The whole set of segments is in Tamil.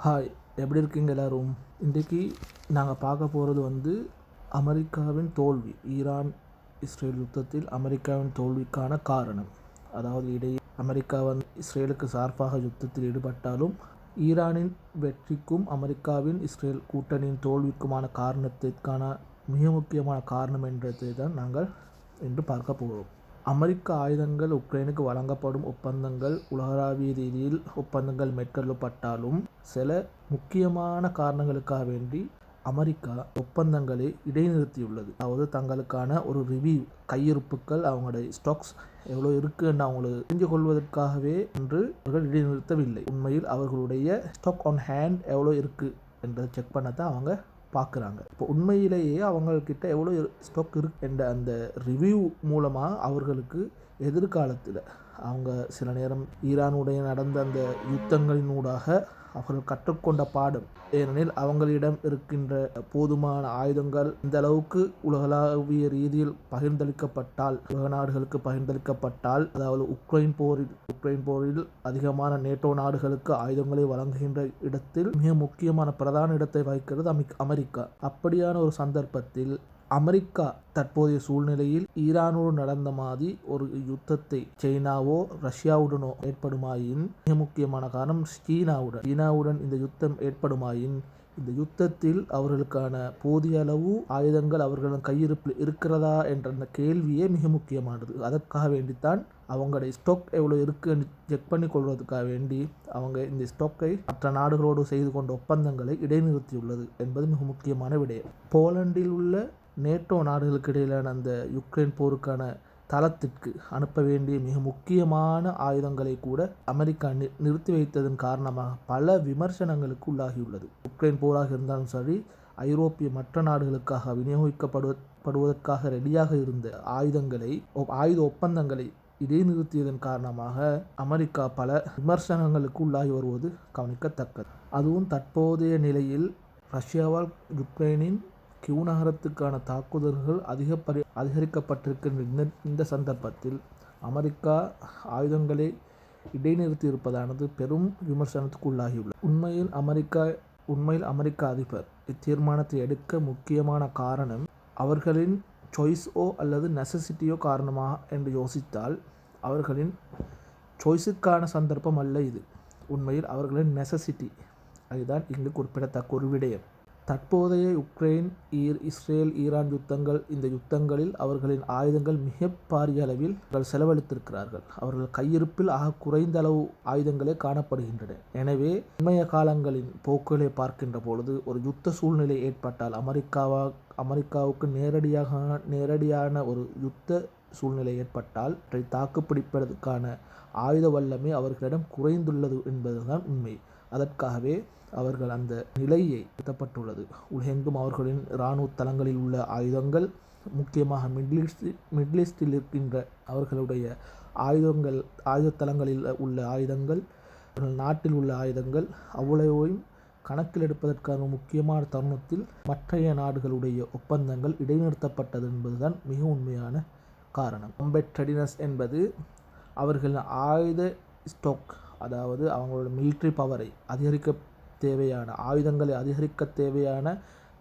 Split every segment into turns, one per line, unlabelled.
ஹாய், எப்படி இருக்கீங்க எல்லாரும்? இன்றைக்கி நாங்கள் பார்க்க போகிறது அமெரிக்காவின் தோல்வி. இஸ்ரேல் யுத்தத்தில் அமெரிக்காவின் தோல்விக்கான காரணம். அதாவது இடையே அமெரிக்கா இஸ்ரேலுக்கு சார்பாக யுத்தத்தில் ஈடுபட்டாலும் ஈரானின் வெற்றிக்கும் அமெரிக்காவின் இஸ்ரேல் கூட்டணியின் தோல்விக்குமான காரணத்திற்கான மிக முக்கியமான காரணம் என்றதை தான் நாங்கள் இன்று பார்க்க போகிறோம். அமெரிக்க ஆயுதங்கள் உக்ரைனுக்கு வழங்கப்படும் ஒப்பந்தங்கள் உலகளாவிய ரீதியில் ஒப்பந்தங்கள் மேற்கொள்ளப்பட்டாலும் சில முக்கியமான காரணங்களுக்காக வேண்டி அமெரிக்கா ஒப்பந்தங்களை இடைநிறுத்தியுள்ளது. அதாவது தங்களுக்கான ஒரு ரிவ்யூ கையிருப்புகள் அவங்களுடைய ஸ்டாக்ஸ் எவ்வளோ இருக்குன்னு அவங்களுக்கு தெரிஞ்சு கொள்வதற்காகவே என்று அவர்கள் இடைநிறுத்தவில்லை. உண்மையில் அவர்களுடைய ஸ்டாக் ஆன் ஹேண்ட் எவ்வளோ இருக்குது என்றதை செக் பண்ணத்தான் அவங்க பார்க்குறாங்க. இப்போ உண்மையிலேயே அவங்கக்கிட்ட எவ்வளோ ஸ்டாக் இருக்கு என்ற அந்த ரிவ்யூ மூலமாக அவர்களுக்கு எதிர்காலத்தில் அவங்க சில நேரம் ஈரானுடைய நடந்த அந்த யுத்தங்களினூடாக அவர்கள் கற்றுக்கொண்ட பாடம். ஏனெனில் அவங்களிடம் இருக்கின்ற போதுமான ஆயுதங்கள் இந்த அளவுக்கு உலகளாவிய ரீதியில் பகிர்ந்தளிக்கப்பட்டால், உலக நாடுகளுக்கு பகிர்ந்தளிக்கப்பட்டால், அதாவது உக்ரைன் போரில் அதிகமான நேட்டோ நாடுகளுக்கு ஆயுதங்களை வழங்குகின்ற இடத்தில் மிக முக்கியமான பிரதான இடத்தை வகிக்கிறது அமெரிக்கா. அப்படியான ஒரு சந்தர்ப்பத்தில் அமெரிக்கா தற்போதைய சூழ்நிலையில் ஈரானோடு நடந்த மாதிரி ஒரு யுத்தத்தை சைனாவோ ரஷ்யாவுடனோ ஏற்படுமாயின், மிக முக்கியமான காரணம் சீனாவுடன் இந்த யுத்தம் ஏற்படுமாயின், இந்த யுத்தத்தில் அவர்களுக்கான போதிய அளவு ஆயுதங்கள் அவர்களின் கையிருப்பில் இருக்கிறதா என்ற அந்த கேள்வியே மிக முக்கியமானது. அதற்காக வேண்டித்தான் அவங்களுடைய ஸ்டாக் எவ்வளோ இருக்குன்னு செக் பண்ணி கொள்வதற்காக வேண்டி அவங்க இந்த ஸ்டாக்கை மற்ற நாடுகளோடு செய்து கொண்ட ஒப்பந்தங்களை இடைநிறுத்தியுள்ளது என்பது மிக முக்கியமான விடயம். போலண்டில் உள்ள நேட்டோ நாடுகளுக்கு இடையிலான அந்த யுக்ரைன் போருக்கான தளத்திற்கு அனுப்ப வேண்டிய மிக முக்கியமான ஆயுதங்களை கூட அமெரிக்கா நிறுத்தி வைத்ததன் காரணமாக பல விமர்சனங்களுக்கு உள்ளாகியுள்ளது. உக்ரைன் போராக இருந்தாலும் சரி, ஐரோப்பிய மற்ற நாடுகளுக்காக விநியோகிக்கப்படுவதற்காக ரெடியாக இருந்த ஆயுத ஒப்பந்தங்களை இடைநிறுத்தியதன் காரணமாக அமெரிக்கா பல விமர்சனங்களுக்கு உள்ளாகி வருவது கவனிக்கத்தக்கது. அதுவும் தற்போதைய நிலையில் ரஷ்யாவால் யுக்ரைனின் கியூ நகரத்துக்கான தாக்குதல்கள் அதிகரிக்கப்பட்டிருக்கின்ற இந்த சந்தர்ப்பத்தில் அமெரிக்கா ஆயுதங்களை இடைநிறுத்தி இருப்பதானது பெரும் விமர்சனத்துக்கு உள்ளாகியுள்ளது. உண்மையில் அமெரிக்க அதிபர் இத்தீர்மானத்தை எடுக்க முக்கியமான காரணம் அவர்களின் சாய்ஸோ அல்லது நெசசிட்டியோ காரணமாக என்று யோசித்தால் அவர்களின் சாய்ஸுக்கான சந்தர்ப்பம் அல்ல இது. உண்மையில் அவர்களின் நெசசிட்டி. அதுதான் இங்கு குறிப்பிடத்தக்க ஒரு விடயம். தற்போதைய உக்ரைன் இஸ்ரேல் ஈரான் இந்த யுத்தங்களில் அவர்களின் ஆயுதங்கள் மிக பாரிய அளவில் செலவழித்திருக்கிறார்கள். அவர்கள் கையிருப்பில் குறைந்த அளவு ஆயுதங்களே காணப்படுகின்றன. எனவே இன்மைய காலங்களின் போக்குகளை பார்க்கின்ற பொழுது ஒரு யுத்த சூழ்நிலை ஏற்பட்டால் அமெரிக்காவுக்கு நேரடியான ஒரு யுத்த சூழ்நிலை ஏற்பட்டால் தாக்குப்பிடிப்பதற்கான ஆயுத வல்லமை அவர்களிடம் குறைந்துள்ளது என்பதுதான் உண்மை. அதற்காகவே அவர்கள் அந்த நிலையை ஏற்பட்டுள்ளது. உலகெங்கும் அவர்களின் இராணுவ தளங்களில் உள்ள ஆயுதங்கள், முக்கியமாக மிடில் இருக்கின்ற அவர்களுடைய ஆயுத தளங்களில் உள்ள ஆயுதங்கள், நாட்டில் உள்ள ஆயுதங்கள் அவ்வளவையும் கணக்கில் எடுப்பதற்கான முக்கியமான தருணத்தில் மற்றைய நாடுகளுடைய ஒப்பந்தங்கள் இடைநிறுத்தப்பட்டது என்பதுதான் மிக உண்மையான காரணம். காம்பேட் ரெடினஸ் என்பது அவர்களின் ஆயுத ஸ்டாக், அதாவது அவங்களோட மிலிட்ரி பவரை ஆயுதங்களை அதிகரிக்க தேவையான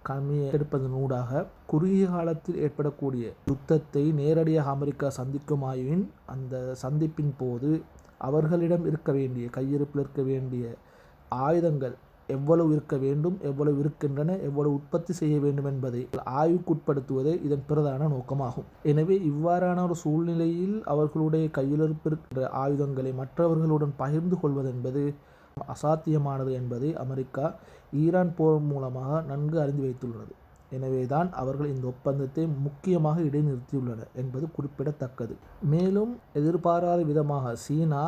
கம்மியை எடுப்பதனூடாக குறுகிய காலத்தில் ஏற்படக்கூடிய யுத்தத்தை நேரடியாக அமெரிக்கா சந்திக்குமாயின், அந்த சந்திப்பின் போது அவர்களிடம் கையிருப்பில் இருக்க வேண்டிய ஆயுதங்கள் எவ்வளவு இருக்க வேண்டும், எவ்வளவு இருக்கின்றன, எவ்வளவு உற்பத்தி செய்ய வேண்டும் என்பதை ஆய்வுக்குட்படுத்துவதே இதன் பிரதான நோக்கமாகும். எனவே இவ்வாறான ஒரு சூழ்நிலையில் அவர்களுடைய கையிருப்பிருக்கின்ற ஆயுதங்களை மற்றவர்களுடன் பகிர்ந்து கொள்வது என்பது அசாத்தியமானது என்பதை அமெரிக்கா ஈரான் போர் மூலமாக நன்கு அறிந்து வைத்துள்ளது. எனவேதான் அவர்கள் இந்த ஒப்பந்தத்தை முக்கியமாக இடைநிறுத்தியுள்ளனர் என்பது குறிப்பிடத்தக்கது. மேலும் எதிர்பாராத விதமாக சீனா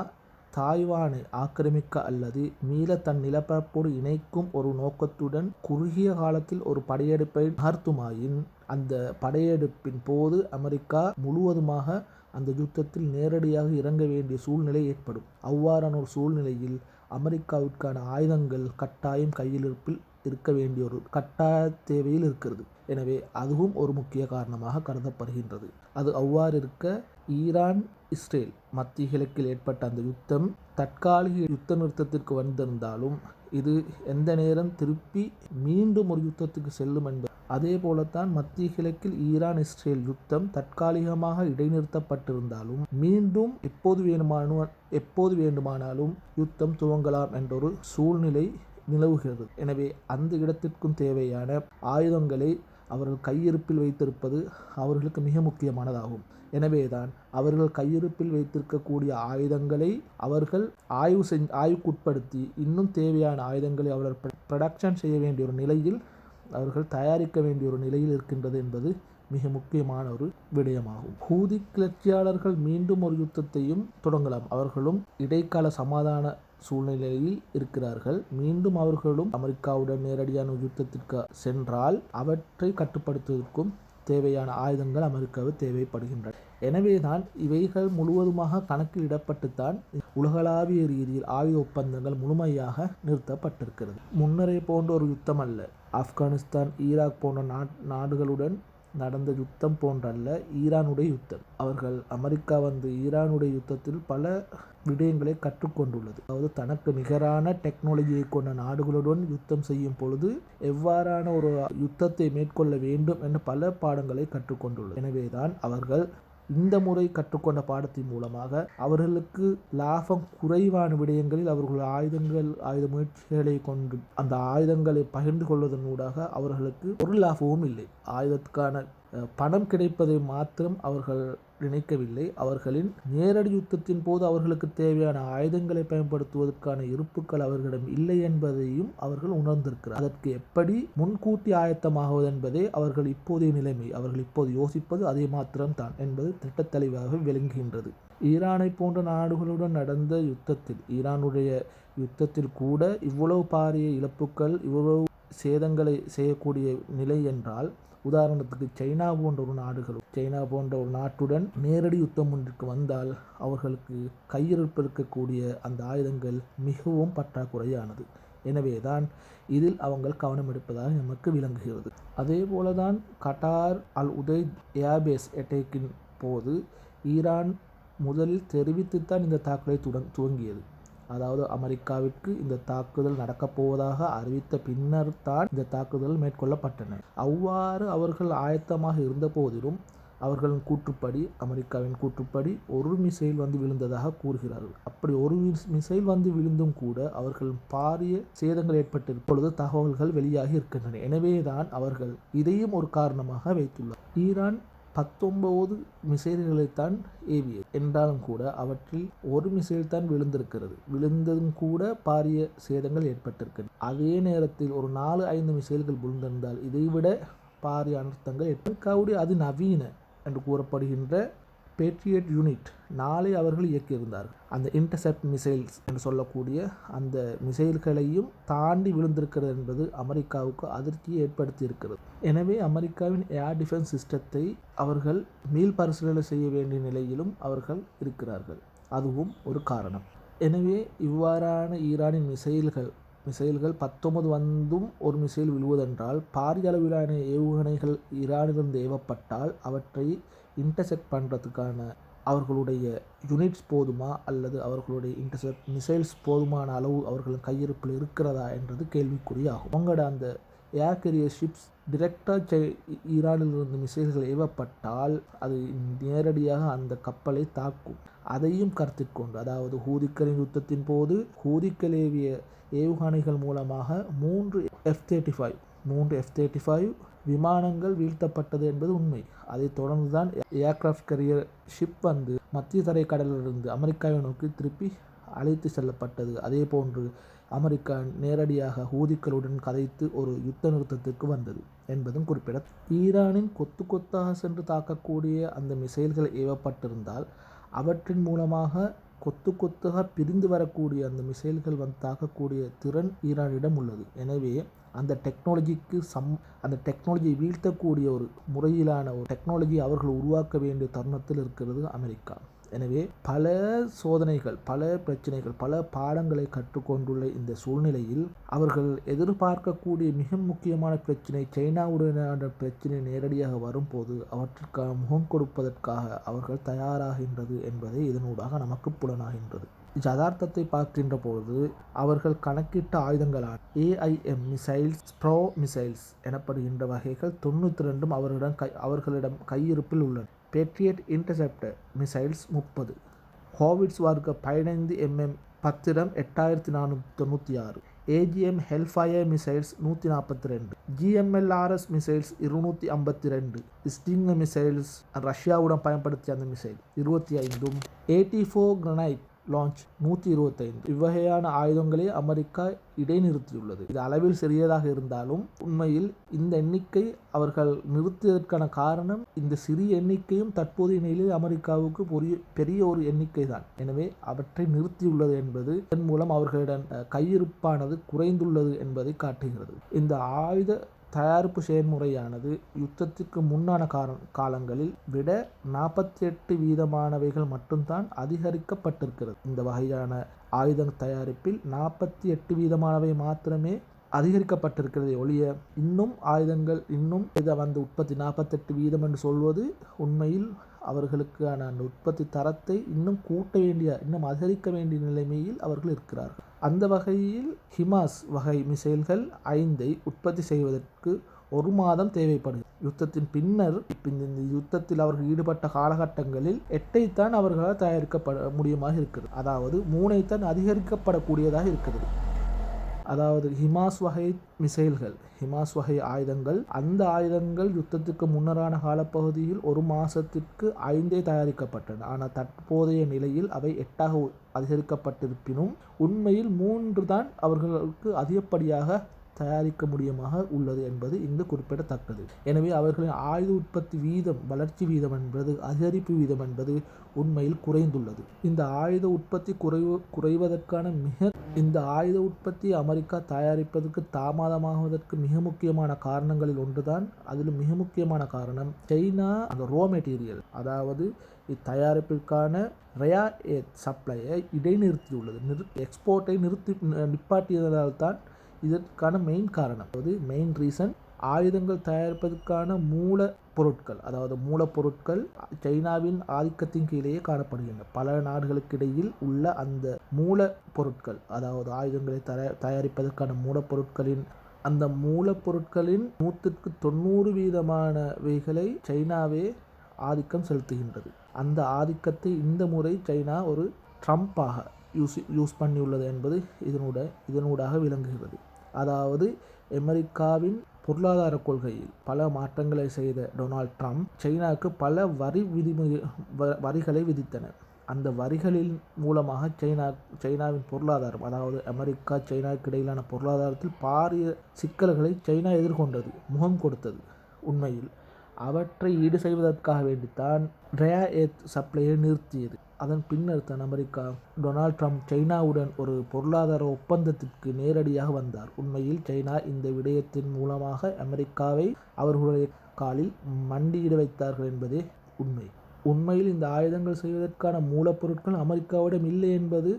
தாய்வானை ஆக்கிரமிக்க அல்லது மீள தன் நிலப்பரப்போடு இணைக்கும் ஒரு நோக்கத்துடன் குறுகிய காலத்தில் ஒரு படையெடுப்பை நகர்த்துமாயின், அந்த படையெடுப்பின் போது அமெரிக்கா முழுவதுமாக அந்த யுத்தத்தில் நேரடியாக இறங்க வேண்டிய சூழ்நிலை ஏற்படும். அவ்வாறான ஒரு சூழ்நிலையில் அமெரிக்காவிற்கான ஆயுதங்கள் கட்டாயம் கையிருப்பில் இருக்க வேண்டிய ஒரு கட்டாய தேவையில் இருக்கிறது. எனவே அதுவும் ஒரு முக்கிய காரணமாக கருதப்படுகின்றது. அது அவ்வாறு இருக்க ஈரான் இஸ்ரேல் மத்திய கிழக்கில் ஏற்பட்ட அந்த யுத்தம் தற்காலிக யுத்த நிறுத்தத்திற்கு வந்திருந்தாலும் இது எந்த நேரம் திருப்பி மீண்டும் ஒரு யுத்தத்துக்கு செல்லும் என்பது. அதே போலத்தான் மத்திய கிழக்கில் ஈரான் இஸ்ரேல் யுத்தம் தற்காலிகமாக இடைநிறுத்தப்பட்டிருந்தாலும் மீண்டும் எப்போது வேண்டுமானாலும் யுத்தம் துவங்கலாம் என்றொரு சூழ்நிலை நிலவுகிறது. எனவே அந்த இடத்திற்கும் தேவையான ஆயுதங்களை அவர்கள் கையிருப்பில் வைத்திருப்பது அவர்களுக்கு மிக முக்கியமானதாகும். எனவேதான் அவர்கள் கையிருப்பில் வைத்திருக்கக்கூடிய ஆயுதங்களை அவர்கள் ஆய்வுக்குட்படுத்தி இன்னும் தேவையான ஆயுதங்களை அவர்கள் ப்ரொடக்ஷன் செய்ய வேண்டிய ஒரு நிலையில், அவர்கள் தயாரிக்க வேண்டிய ஒரு நிலையில் இருக்கின்றது என்பது மிக முக்கியமான ஒரு விடயமாகும். ஹூதி கிளர்ச்சியாளர்கள் மீண்டும் ஒரு யுத்தத்தையும் தொடங்கலாம். அவர்களும் இடைக்கால சமாதான சூழ்நிலையில் இருக்கிறார்கள். மீண்டும் அவர்களும் அமெரிக்காவுடன் நேரடியான யுத்தத்திற்கு சென்றால் அவற்றை கட்டுப்படுத்துவதற்கும் தேவையான ஆயுதங்கள் அமெரிக்காவுக்கு தேவைப்படுகின்றன. எனவேதான் இவைகள் முழுவதுமாக கணக்கில் இடப்பட்டுத்தான் உலகளாவிய ரீதியில் ஆயுத ஒப்பந்தங்கள் முழுமையாக நிறுத்தப்பட்டிருக்கிறது. முன்னரே போன்ற ஒரு யுத்தம் அல்ல. ஆப்கானிஸ்தான், ஈராக் போன்ற நாடுகளுடன் நடந்த யுத்தம் போன்றல்ல ஈரானுடைய யுத்தம். அவர்கள் அமெரிக்கா வந்து ஈரானுடைய யுத்தத்தில் பல விடயங்களை கற்றுக்கொண்டுள்ளது. அதாவது தனக்கு நிகரான டெக்னாலஜியை கொண்ட நாடுகளுடன் யுத்தம் செய்யும் பொழுது எவ்வாறான ஒரு யுத்தத்தை மேற்கொள்ள வேண்டும் என்ற பல பாடங்களை கற்றுக்கொண்டுள்ளது. எனவேதான் அவர்கள் இந்த முறை கற்றுக்கொண்ட பாடத்தின் மூலமாக அவர்களுக்கு லாபம் குறைவான விடயங்களில் அவர்கள் ஆயுத முயற்சிகளை கொண்டு அந்த ஆயுதங்களை பகிர்ந்து கொள்வதன் ஊடாக அவர்களுக்கு ஒரு லாபமும் இல்லை. ஆயுதத்துக்கான பணம் கிடைப்பதை மாத்திரம் அவர்கள் நினைக்கவில்லை. அவர்களின் நேரடி யுத்தத்தின் போது அவர்களுக்கு தேவையான ஆயுதங்களை பயன்படுத்துவதற்கான இருப்புக்கள் அவர்களிடம் இல்லை என்பதையும் அவர்கள் உணர்ந்திருக்கிறார். அதற்கு எப்படி முன்கூட்டி ஆயத்தமாகுவது என்பதே அவர்கள் இப்போதைய நிலைமை. அவர்கள் இப்போது யோசிப்பது அதே மாத்திரம்தான் என்பது திட்டத்தெளிவாக விளங்குகின்றது. ஈரானை போன்ற நாடுகளுடன் நடந்த யுத்தத்தில், ஈரானுடைய யுத்தத்தில் கூட இவ்வளவு பாரிய இழப்புக்கள், இவ்வளவு சேதங்களை செய்யக்கூடிய நிலை என்றால், உதாரணத்துக்கு சைனா போன்ற ஒரு நாட்டுடன் நேரடி யுத்தம் ஒன்றுக்கு வந்தால் அவர்களுக்கு கையிருப்பு இருக்கக்கூடிய அந்த ஆயுதங்கள் மிகவும் பற்றாக்குறையானது. எனவேதான் இதில் அவங்க கவனம் எடுப்பதாக நமக்கு விளங்குகிறது. அதே போலதான் கட்டார் அல் உதைத் ஏர்பேஸ் அட்டாக்கின் போது ஈரான் முதலில் தெரிவித்துத்தான் இந்த தாக்குதலை துவங்கியது. அதாவது அமெரிக்காவிற்கு இந்த தாக்குதல் நடக்கப் போவதாக அறிவித்த பின்னர் தான் இந்த தாக்குதல் மேற்கொள்ளப்பட்டன. அவ்வாறு அவர்கள் ஆயத்தமாக இருந்த போதிலும் அவர்களின் கூற்றுப்படி, அமெரிக்காவின் கூற்றுப்படி ஒரு மிசைல் வந்து விழுந்ததாக கூறுகிறார்கள். அப்படி ஒரு மிசைல் வந்து விழுந்தும் கூட அவர்கள் பாரிய சேதங்கள் ஏற்பட்டிருப்பொழுது தகவல்கள் வெளியாகி இருக்கின்றன. எனவேதான் அவர்கள் இதையும் ஒரு காரணமாக வைத்துள்ளார். ஈரான் 19 மிசைல்களைத்தான் ஏவியது என்றாலும் கூட அவற்றில் ஒரு மிசைல் தான் விழுந்திருக்கிறது. விழுந்ததும் கூட பாரிய சேதங்கள் ஏற்பட்டிருக்கிறது. அதே நேரத்தில் ஒரு 4-5 மிசைல்கள் விழுந்திருந்தால் இதைவிட பாரிய அனர்த்தங்கள் அமெரிக்காவுடைய அதிநவீன என்று கூறப்படுகின்ற பேட்ரியட் யூனிட் 4 அவர்கள் இயக்கியிருந்தார்கள். அந்த இன்டர்செப்ட் மிசைல்ஸ் என்று சொல்லக்கூடிய அந்த மிசைல்களையும் தாண்டி விழுந்திருக்கிறது என்பது அமெரிக்காவுக்கு அதிர்ச்சியை ஏற்படுத்தி இருக்கிறது. எனவே அமெரிக்காவின் ஏர் டிஃபென்ஸ் சிஸ்டத்தை அவர்கள் மீள் பரிசீலனை செய்ய வேண்டிய நிலையிலும் அவர்கள் இருக்கிறார்கள். அதுவும் ஒரு காரணம். எனவே இவ்வாறான ஈரானின் மிசைல்கள் 19 வந்தும் ஒரு மிசைல் விழுவதென்றால் பாரிய அளவிலான ஏவுகணைகள் ஈரானிலிருந்து ஏவப்பட்டால் அவற்றை இன்டர்செப்ட் பண்ணுறதுக்கான அவர்களுடைய யூனிட்ஸ் போதுமா அல்லது அவர்களுடைய இன்டர்செப்ட் மிசைல்ஸ் போதுமான அளவு அவர்களின் கையிருப்பில் இருக்கிறதா என்றது கேள்விக்குறியாகும். அவங்களோட அந்த ஏர் கேரியர் ஷிப்ஸ் டிரெக்டாக ஈரானிலிருந்து மிசைல்கள் ஏவப்பட்டால் அது நேரடியாக அந்த கப்பலை தாக்கும். அதையும் கருத்தில் கொண்டு, அதாவது ஹூதிக்களின் யுத்தத்தின் போது ஹூதிக்கள் ஏவிய ஏவுகணைகள் மூலமாக 3 F-35 விமானங்கள் வீழ்த்தப்பட்டது என்பது உண்மை. அதைத் தொடர்ந்துதான் ஏர்கிராஃப்ட் கேரியர் ஷிப் வந்து மத்திய தரை கடலிலிருந்து அமெரிக்காவை நோக்கி திருப்பி அழைத்து செல்லப்பட்டது. அதே போன்று அமெரிக்கா நேரடியாக ஹூதிக்களுடன் கதைத்து ஒரு யுத்த நிறுத்தத்திற்கு வந்தது என்பதும் குறிப்பிட. ஈரானின் கொத்தாக சென்று தாக்கக்கூடிய அந்த மிசைல்கள் ஏவப்பட்டிருந்தால் அவற்றின் மூலமாக கொத்தாக பிரிந்து வரக்கூடிய அந்த மிசைல்கள் வந்து தாக்கக்கூடிய திறன் ஈரானிடம் உள்ளது. எனவே அந்த டெக்னாலஜியை வீழ்த்தக்கூடிய ஒரு முறையிலான ஒரு டெக்னாலஜி அவர்கள் உருவாக்க வேண்டிய தருணத்தில் இருக்கிறது அமெரிக்கா. எனவே பல சோதனைகள், பல பிரச்சனைகள், பல பாடங்களை கற்றுக்கொண்டுள்ள இந்த சூழ்நிலையில் அவர்கள் எதிர்பார்க்கக்கூடிய மிக முக்கியமான பிரச்சனை சைனாவுடனான பிரச்சனை நேரடியாக வரும்போது அவற்றுக்காக முகம் கொடுப்பதற்காக அவர்கள் தயாராகின்றது என்பதை இதனூடாக நமக்கு புலனாகின்றது. யதார்த்தத்தை பார்க்கின்ற பொழுது அவர்கள் கணக்கிட்ட ஆயுதங்களான AIM மிசைல்ஸ், ப்ரோ மிசைல்ஸ் எனப்படுகின்ற வகைகள் 92 அவர்களிடம் கையிருப்பில் உள்ளன. பேட்ரியட் இன்டர்செப்டர் மிசைல்ஸ் 30, ஹோவிட்ஸ் வர்க்க 15 mm பத்திரம் 8496, AGM Hellfire missiles 142, GMLRS missiles 252, Stinger missiles ரஷ்யாவுடன் பயன்படுத்திய அந்த மிசைல் 25, AT4 கிரனைட் லான்ச் 125. இவ்வகையான ஆயுதங்களை அமெரிக்கா இடைநிறுத்தியுள்ளது. இது அளவில் சிறியதாக இருந்தாலும் உண்மையில் இந்த எண்ணிக்கை அவர்கள் நிறுத்தியதற்கான காரணம் இந்த சிறிய எண்ணிக்கையும் தற்போதைய நிலையில் அமெரிக்காவுக்கு பெரிய ஒரு எண்ணிக்கை தான். எனவே அவற்றை நிறுத்தியுள்ளது என்பது இதன் மூலம் அவர்களிடம் கையிருப்பானது குறைந்துள்ளது என்பதை காட்டுகிறது. இந்த ஆயுத தயாரிப்பு செயல்முறையானது யுத்தத்திற்கு முன்னான காலங்களில் விட 48% மட்டும்தான் அதிகரிக்கப்பட்டிருக்கிறது. இந்த வகையான ஆயுத தயாரிப்பில் 48% மாத்திரமே அதிகரிக்கப்பட்டிருக்கிறது ஒழிய இன்னும் ஆயுதங்கள் வந்து உற்பத்தி 48% என்று சொல்வது உண்மையில் அவர்களுக்கான அந்த உற்பத்தி தரத்தை இன்னும் கூட்ட வேண்டிய, இன்னும் அதிகரிக்க வேண்டிய நிலைமையில் அவர்கள் இருக்கிறார்கள். அந்த வகையில் ஹிமாஸ் வகை மிசைல்கள் 5 உற்பத்தி செய்வதற்கு 1 மாதம் தேவைப்படுகிறது. யுத்தத்தின் பின்னர் இந்த யுத்தத்தில் அவர்கள் ஈடுபட்ட காலகட்டங்களில் 8 அவர்களால் தயாரிக்கப்பட முடியுமாக இருக்கிறது. அதாவது 3 அதிகரிக்கப்படக்கூடியதாக இருக்கிறது. அதாவது ஹிமாஸ் வகை மிசைல்கள், ஹிமாஸ் வகை ஆயுதங்கள், அந்த ஆயுதங்கள் யுத்தத்துக்கு முன்னரான காலப்பகுதியில் 1 மாதத்திற்கு 5 தயாரிக்கப்பட்டன. ஆனால் தற்போதைய நிலையில் அவை 8 அதிகரிக்கப்பட்டிருப்பினும் உண்மையில் 3 தான் அவர்களுக்கு அதிகப்படியாக தயாரிக்க முடியுமாக உள்ளது என்பது இங்கு குறிப்பிடத்தக்கது. எனவே அவர்களின் ஆயுத உற்பத்தி வீதம், வளர்ச்சி வீதம் என்பது, அதிகரிப்பு வீதம் என்பது உண்மையில் குறைந்துள்ளது. இந்த ஆயுத உற்பத்தி குறைவதற்கான இந்த ஆயுத உற்பத்தி அமெரிக்கா தயாரிப்பதற்கு தாமதமாகுவதற்கு மிக முக்கியமான காரணங்களில் ஒன்றுதான். அதில் மிக முக்கியமான காரணம் சைனா அந்த ரோ மெட்டீரியல், அதாவது இத்தயாரிப்பிற்கான ரேர் எர்த் சப்ளையை இடைநிறுத்தியுள்ளது. எக்ஸ்போர்ட்டை நிப்பாட்டியதால் தான் இதற்கான மெயின் காரணம். அதாவது மெயின் ரீசன் ஆயுதங்கள் தயாரிப்பதற்கான மூலப்பொருட்கள், அதாவது மூலப்பொருட்கள் சைனாவின் ஆதிக்கத்தின் கீழேயே காணப்படுகின்றன. பல நாடுகளுக்கிடையில் உள்ள அந்த மூலப்பொருட்கள், அதாவது ஆயுதங்களை தயாரிப்பதற்கான அந்த மூலப்பொருட்களின் 90% சைனாவே ஆதிக்கம் செலுத்துகின்றது. அந்த ஆதிக்கத்தை இந்த முறை சைனா ஒரு ட்ரம்பாக யூஸ் பண்ணியுள்ளது என்பது இதனூடாக விளங்குகிறது. அதாவது அமெரிக்காவின் பொருளாதார கொள்கையில் பல மாற்றங்களை செய்த டொனால்ட் ட்ரம்ப் சைனாவுக்கு பல வரிகளை விதித்தனர். அந்த வரிகளின் மூலமாக சைனாவின் பொருளாதாரம், அதாவது அமெரிக்கா சைனாவுக்கு இடையிலான பொருளாதாரத்தில் பாரிய சிக்கல்களை சைனா எதிர்கொண்டது, முகம் கொடுத்தது. உண்மையில் அவற்றை ஈடு செய்வதற்காக வேண்டித்தான் ரேர் எர்த் சப்ளையை நிறுத்தியது. அதன் பின்னர் தான் அமெரிக்கா டொனால்ட் ட்ரம்ப் சைனாவுடன் ஒரு பொருளாதார ஒப்பந்தத்திற்கு நேரடியாக வந்தார். உண்மையில் சைனா இந்த விடயத்தின் மூலமாக அமெரிக்காவை அவர்களுடைய காலில் மண்டியிட வைத்தார்கள் என்பதே உண்மை. உண்மையில் இந்த ஆயுதங்கள் செய்வதற்கான மூலப்பொருட்கள் அமெரிக்காவிடம் இல்லை என்பது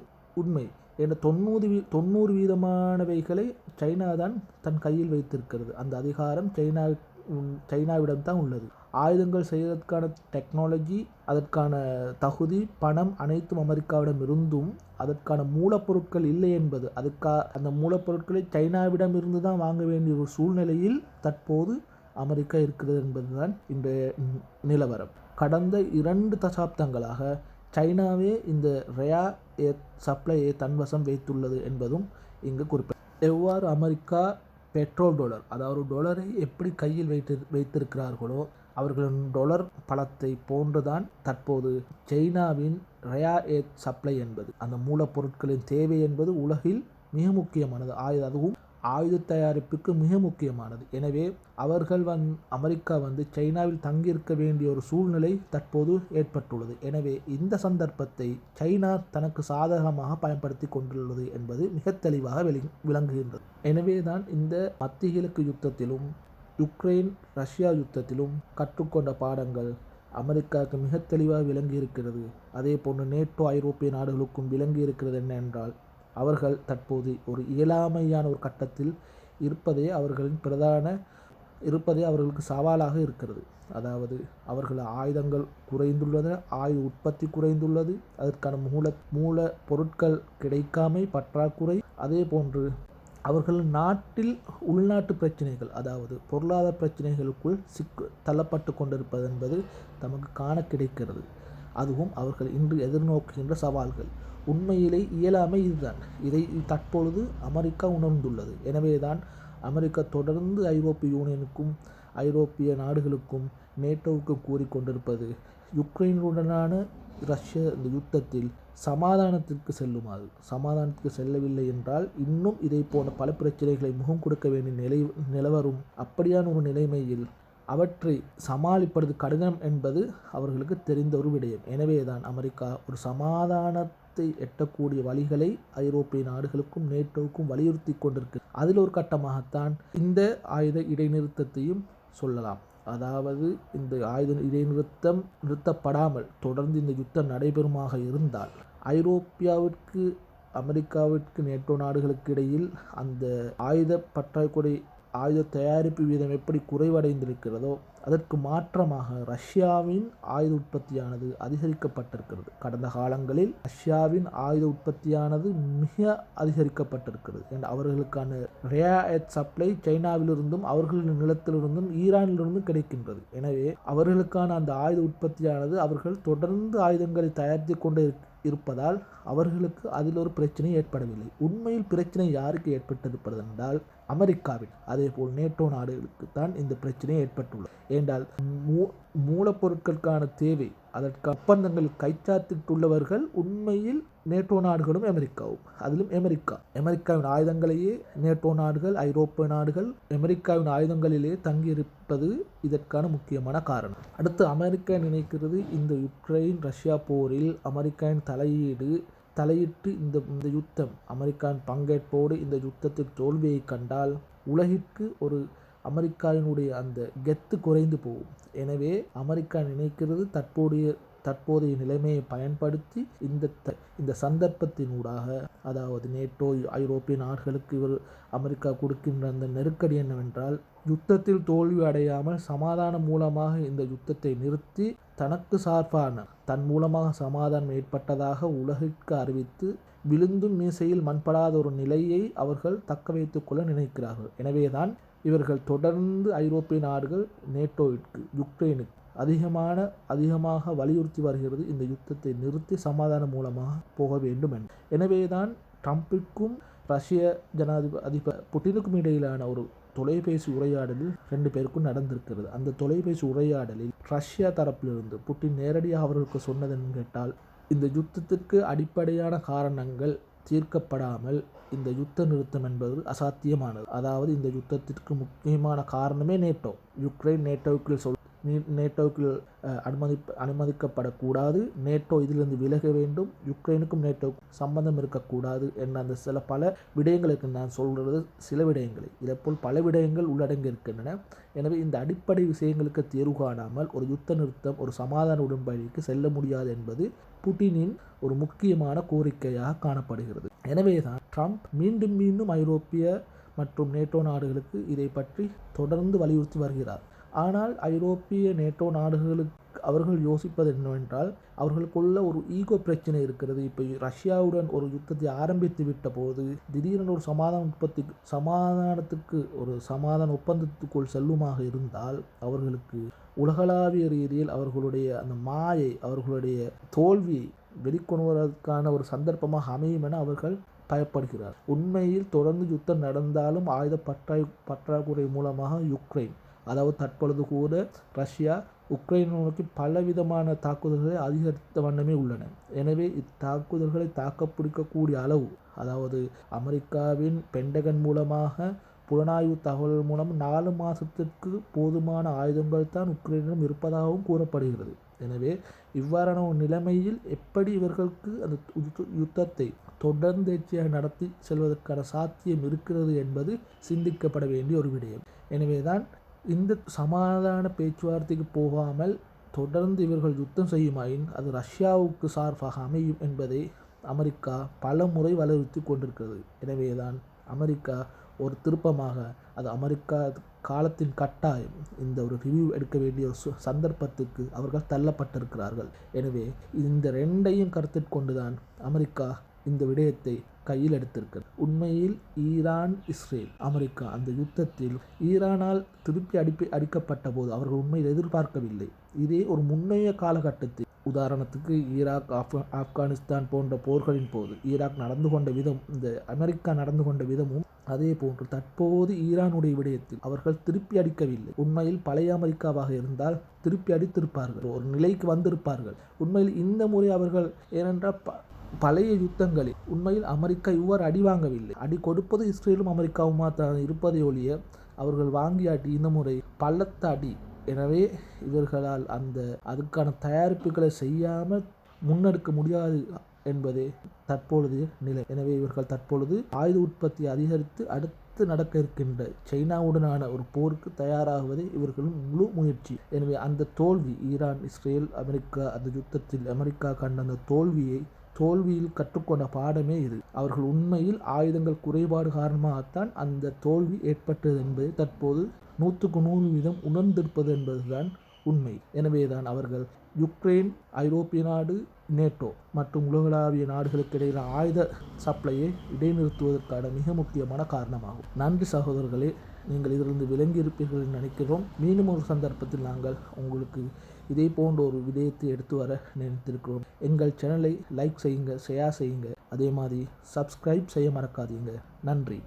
உண்மை. என்ற 90% சைனா தான் தன் கையில் வைத்திருக்கிறது. அந்த அதிகாரம் சைனாவிடம் தான் உள்ளது. ஆயுதங்கள் செய்வதற்கான டெக்னாலஜி, அதற்கான தகுதி, பணம் அனைத்தும் அமெரிக்காவிடம் இருந்தும் அதற்கான மூலப்பொருட்கள் இல்லை என்பது, அந்த மூலப்பொருட்களை சைனாவிடம் இருந்து தான் வாங்க வேண்டிய ஒரு சூழ்நிலையில் தற்போது அமெரிக்கா இருக்கிறது என்பதுதான் இன்றைய நிலவரம். கடந்த 2 தசாப்தங்களாக சைனாவே இந்த ரேர் எர்த் சப்ளையை தன்வசம் வைத்துள்ளது என்பதும் இங்கு எவ்வாறு அமெரிக்கா பெட்ரோல் டாலர், அதாவது டொலரை எப்படி கையில் வைத்திருக்கிறார்களோ அவர்களின் டொலர் பலத்தை போன்றுதான் தற்போது சைனாவின் ரேர் எர்த் சப்ளை என்பது, அந்த மூலப்பொருட்களின் தேவை என்பது உலகில் மிக முக்கியமானது. அதுவும் ஆயுத தயாரிப்புக்கு மிக முக்கியமானது. எனவே அவர்கள் அமெரிக்கா சைனாவில் தங்கியிருக்க வேண்டிய ஒரு சூழ்நிலை தற்போது ஏற்பட்டுள்ளது. எனவே இந்த சந்தர்ப்பத்தை சைனா தனக்கு சாதகமாக பயன்படுத்தி கொண்டுள்ளது என்பது மிக தெளிவாக விளங்குகின்றது. எனவே தான் இந்த மத்திய கிழக்கு யுத்தத்திலும் யுக்ரைன் ரஷ்யா யுத்தத்திலும் கற்றுக்கொண்ட பாடங்கள், அமெரிக்காவுக்கு மிக தெளிவாக விளங்கி இருக்கிறது. அதே போன்று நேட்டோ ஐரோப்பிய நாடுகளுக்கும் விளங்கி இருக்கிறது என்ன என்றால், அவர்கள் தற்போது ஒரு இயலாமையான ஒரு கட்டத்தில் இருப்பதே அவர்களுக்கு சவாலாக இருக்கிறது. அதாவது அவர்கள் ஆயுதங்கள் குறைந்துள்ளது, ஆயுத உற்பத்தி குறைந்துள்ளது, அதற்கான மூல பொருட்கள் கிடைக்காமை பற்றாக்குறை, அதே போன்று அவர்கள் நாட்டில் உள்நாட்டு பிரச்சனைகள், அதாவது பொருளாதார பிரச்சனைகளுக்குள் தள்ளப்பட்டு கொண்டிருப்பது என்பது நமக்கு காண கிடைக்கிறது. அதுவும் அவர்கள் இன்று எதிர்நோக்குகின்ற சவால்கள். உண்மையிலே இயலாமை இதுதான். இதை தற்பொழுது அமெரிக்கா உணர்ந்துள்ளது. எனவேதான் அமெரிக்கா தொடர்ந்து ஐரோப்பிய யூனியனுக்கும் ஐரோப்பிய நாடுகளுக்கும் நேட்டோவுக்கும் கூறிக்கொண்டிருப்பது, யுக்ரைனுடனான ரஷ்ய இந்த யுத்தத்தில் சமாதானத்திற்கு செல்லவில்லை என்றால் இன்னும் இதை போன்ற பல பிரச்சனைகளை முகம் கொடுக்க வேண்டிய நிலவரும். அப்படியான ஒரு நிலைமையில் அவற்றை சமாளிப்பது கடினம் என்பது அவர்களுக்கு தெரிந்த ஒரு விடயம். எனவேதான் அமெரிக்கா ஒரு சமாதானத்தை எட்டக்கூடிய வழிகளை ஐரோப்பிய நாடுகளுக்கும் நேட்டோவுக்கும் வலியுறுத்தி கொண்டிருக்கு. அதில் ஒரு கட்டமாகத்தான் இந்த ஆயுத இடைநிறுத்தத்தையும் சொல்லலாம். அதாவது இந்த ஆயுத இடைநிறுத்தம் நிறுத்தப்படாமல் தொடர்ந்து இந்த யுத்தம் நடைபெறுமாக இருந்தால் ஐரோப்பியாவிற்கு அமெரிக்காவிற்கு நேட்டோ நாடுகளுக்கு இடையில் அந்த ஆயுத பற்றாக்குறை, ஆயுத தயாரிப்பு வீதம் எப்படி குறைவடைந்திருக்கிறதோ அதற்கு மாற்றமாக ரஷ்யாவின் ஆயுத உற்பத்தியானது அதிகரிக்கப்பட்டிருக்கிறது. கடந்த காலங்களில் ரஷ்யாவின் ஆயுத உற்பத்தியானது மிக அதிகரிக்கப்பட்டிருக்கிறது. அவர்களுக்கான ரேர் எர்த் சப்ளை சைனாவிலிருந்தும் அவர்களின் நிலத்திலிருந்தும் ஈரானிலிருந்தும் கிடைக்கின்றது. எனவே அவர்களுக்கான அந்த ஆயுத உற்பத்தியானது அவர்கள் தொடர்ந்து ஆயுதங்களை தயாரித்து கொண்டு இருப்பதால் அவர்களுக்கு அதில் ஒரு பிரச்சனை ஏற்படவில்லை. உண்மையில் பிரச்சனை யாருக்கு ஏற்பட்டிருப்பது என்றால் அமெரிக்காவில், அதே போல் நேட்டோ நாடுகளுக்கு தான் இந்த பிரச்சனை ஏற்பட்டுள்ளது. ஏனென்றால் மூலப்பொருட்களுக்கான தேவை, அதற்கு ஒப்பந்தங்களில் கைச்சாத்திட்டுள்ளவர்கள் உண்மையில் நேட்டோ நாடுகளும் அமெரிக்காவும். அதிலும் அமெரிக்காவின் ஆயுதங்களையே நேட்டோ நாடுகள், ஐரோப்பிய நாடுகள் அமெரிக்காவின் ஆயுதங்களிலே தங்கியிருப்பது இதற்கான முக்கியமான காரணம். அடுத்து அமெரிக்கா நினைக்கிறது, இந்த யுக்ரைன் ரஷ்யா போரில் அமெரிக்காவின் தலையிட்டு இந்த யுத்தம் அமெரிக்காவின் பங்கேற்போடு இந்த யுத்தத்தில் தோல்வியை கண்டால் உலகிற்கு ஒரு அமெரிக்காவினுடைய அந்த கெத்து குறைந்து போகும். எனவே அமெரிக்கா நினைக்கிறது தற்போதைய நிலைமையை பயன்படுத்தி இந்த சந்தர்ப்பத்தினூடாக, அதாவது நேட்டோ ஐரோப்பிய நாடுகளுக்கு அமெரிக்கா கொடுக்கின்ற அந்த நெருக்கடி என்னவென்றால், யுத்தத்தில் தோல்வி அடையாமல் சமாதானம் மூலமாக இந்த யுத்தத்தை நிறுத்தி தனக்கு சார்பான தன் மூலமாக சமாதானம் ஏற்பட்டதாக உலகிற்கு அறிவித்து விழுந்தும் மீசையில் மண்படாத ஒரு நிலையை அவர்கள் தக்க வைத்துக் கொள்ள நினைக்கிறார்கள். எனவேதான் இவர்கள் தொடர்ந்து ஐரோப்பிய நாடுகள் நேட்டோவிற்கு, யுக்ரைனுக்கு அதிகமாக வலியுறுத்தி வருகிறது, இந்த யுத்தத்தை நிறுத்தி சமாதானம் மூலமாக போக வேண்டும் என்று. எனவேதான் ட்ரம்பிற்கும் ரஷ்ய அதிபர் புட்டினுக்கும் இடையிலான ஒரு தொலைபேசி உரையாடலில் 2 பேருக்கும் நடந்திருக்கிறது. அந்த தொலைபேசி உரையாடலில் ரஷ்யா தரப்பிலிருந்து புட்டின் நேரடியாக அவர்களுக்கு சொன்னதென்னு கேட்டால், இந்த யுத்தத்திற்கு அடிப்படையான காரணங்கள் தீர்க்கப்படாமல் இந்த யுத்த நிறுத்தம் என்பது அசாத்தியமானது. அதாவது இந்த யுத்தத்திற்கு முக்கியமான காரணமே நேட்டோ. யுக்ரைன் நேட்டோவுக்குள் அனுமதிக்கப்படக்கூடாது, நேட்டோ இதிலிருந்து விலக வேண்டும், யுக்ரைனுக்கும் நேட்டோவுக்கும் சம்பந்தம் இருக்கக்கூடாது என்ற அந்த பல விடயங்களுக்கு நான் சொல்கிறது சில விடயங்களை, இதேபோல் பல விடயங்கள் உள்ளடங்கி இருக்கின்றன. எனவே இந்த அடிப்படை விஷயங்களுக்கு தீர்வு காணாமல் ஒரு யுத்த நிறுத்தம், ஒரு சமாதான உடன்படிக்கைக்கு செல்ல முடியாது என்பது புட்டினின் ஒரு முக்கியமான கோரிக்கையாக காணப்படுகிறது. எனவேதான் ட்ரம்ப் மீண்டும் ஐரோப்பிய மற்றும் நேட்டோ நாடுகளுக்கு இதை பற்றி தொடர்ந்து வலியுறுத்தி வருகிறார். ஆனால் ஐரோப்பிய நேட்டோ நாடுகளுக்கு அவர்கள் யோசிப்பது என்னவென்றால், அவர்களுக்குள்ள ஒரு ஈகோ பிரச்சனை இருக்கிறது. இப்போ ரஷ்யாவுடன் ஒரு யுத்தத்தை ஆரம்பித்து விட்ட போது திடீரென ஒரு சமாதான ஒப்பந்தத்துக்குள் செல்லுமாக இருந்தால் அவர்களுக்கு உலகளாவிய ரீதியில் அவர்களுடைய அந்த மாயை, அவர்களுடைய தோல்வியை வெளிக்கொணர்வதற்கான ஒரு சந்தர்ப்பமாக அமையும் என அவர்கள் பயப்படுகிறார். உண்மையில் தொடர்ந்து யுத்தம் நடந்தாலும் ஆயுத பற்றாக்குறை மூலமாக யுக்ரைன், அதாவது தற்பொழுது கூட ரஷ்யா உக்ரைனை நோக்கி பலவிதமான தாக்குதல்களை அதிகரித்த வண்ணமே உள்ளன. எனவே இத்தாக்குதல்களை தாக்கப்பிடிக்கக்கூடிய அளவு, அதாவது அமெரிக்காவின் பென்டகன் மூலமாக புலனாய்வு தகவல் மூலம் 4 மாதத்திற்கு போதுமான ஆயுதங்கள் தான் உக்ரைனிடம் இருப்பதாகவும் கூறப்படுகிறது. எனவே இவ்வாறான ஒரு நிலைமையில் எப்படி இவர்களுக்கு அந்த யுத்தத்தை தொடர்ந்தேர்ச்சியாக நடத்தி செல்வதற்கான சாத்தியம் இருக்கிறது என்பது சிந்திக்கப்பட வேண்டிய ஒரு விடயம். எனவேதான் இந்த சமாதான பேச்சுவார்த்தைக்கு போகாமல் தொடர்ந்து இவர்கள் யுத்தம் செய்யுமாயின் அது ரஷ்யாவுக்கு சார்பாக அமையும் என்பதை அமெரிக்கா பல முறை வலியுறுத்தி கொண்டிருக்கிறது. எனவேதான் அமெரிக்கா ஒரு திருப்பமாக அது அமெரிக்கா காலத்தின் கட்டாயம் இந்த ஒரு ரிவ்யூ எடுக்க வேண்டிய ஒரு சந்தர்ப்பத்துக்கு அவர்கள் தள்ளப்பட்டிருக்கிறார்கள். எனவே இந்த ரெண்டையும் கருத்தில் கொண்டுதான் அமெரிக்கா இந்த விடயத்தை கையில் எடுத்திருக்கிறது. உண்மையில் ஈரான் இஸ்ரேல் அமெரிக்கா அந்த யுத்தத்தில் ஈரானால் திருப்பி அடிக்கப்பட்ட போது அவர்கள் உண்மையில் எதிர்பார்க்கவில்லை. இதே ஒரு முன்னைய காலகட்டத்தில் உதாரணத்துக்கு ஈராக் ஆப்கானிஸ்தான் போன்ற போர்களின் போது ஈராக் நடந்து கொண்ட விதம், இந்த அமெரிக்கா நடந்து கொண்ட விதமும் அதே போன்று தற்போது ஈரானுடைய விடயத்தில் அவர்கள் திருப்பி அடிக்கவில்லை. உண்மையில் பழைய அமெரிக்காவாக இருந்தால் திருப்பி அடித்திருப்பார்கள், ஒரு நிலைக்கு வந்திருப்பார்கள். உண்மையில் இந்த முறை அவர்கள் ஏனென்றால் பழைய யுத்தங்களில் உண்மையில் அமெரிக்கா இவ்வாறு அடி வாங்கவில்லை. அடி கொடுப்பது இஸ்ரேலும் அமெரிக்காவுமா தான் இருப்பதை ஒழிய அவர்கள் வாங்கிய அடி இந்த முறை பள்ளத்த அடி. எனவே இவர்களால் அதுக்கான தயாரிப்புகளை செய்யாமல் முன்னெடுக்க முடியாது என்பதே தற்பொழுது நிலை. எனவே இவர்கள் தற்பொழுது ஆயுத உற்பத்தி அதிகரித்து அடுத்து நடக்க இருக்கின்ற சைனாவுடனான ஒரு போருக்கு தயாராகுவதே இவர்களின் முழு முயற்சி. எனவே அந்த தோல்வி, ஈரான் இஸ்ரேல் அமெரிக்கா அந்த யுத்தத்தில் அமெரிக்கா கண்ட அந்த தோல்வியில் கற்றுக்கொண்ட பாடமே இது. அவர்கள் உண்மையில் ஆயுதங்கள் குறைபாடு காரணமாகத்தான் அந்த தோல்வி ஏற்பட்டது என்பதை தற்போது 100% உணர்ந்திருப்பது என்பதுதான் உண்மை. எனவேதான் அவர்கள் யுக்ரைன், ஐரோப்பிய நாடு, நேட்டோ மற்றும் உலகளாவிய நாடுகளுக்கு இடையிலான ஆயுத சப்ளையை இடைநிறுத்துவதற்கான மிக முக்கியமான காரணமாகும். நன்றி சகோதரர்களே, நீங்கள் இதிலிருந்து விளங்கியிருப்பீர்கள் என்று நினைக்கிறோம். மீண்டும் ஒரு சந்தர்ப்பத்தில் நாங்கள் உங்களுக்கு இதே போன்ற ஒரு விடயத்தை எடுத்து வர நினைத்திருக்கிறோம். எங்கள் சேனலை லைக் செய்யுங்க, ஷேர் செய்யுங்க, அதே மாதிரி சப்ஸ்கிரைப் செய்ய மறக்காதீங்க. நன்றி.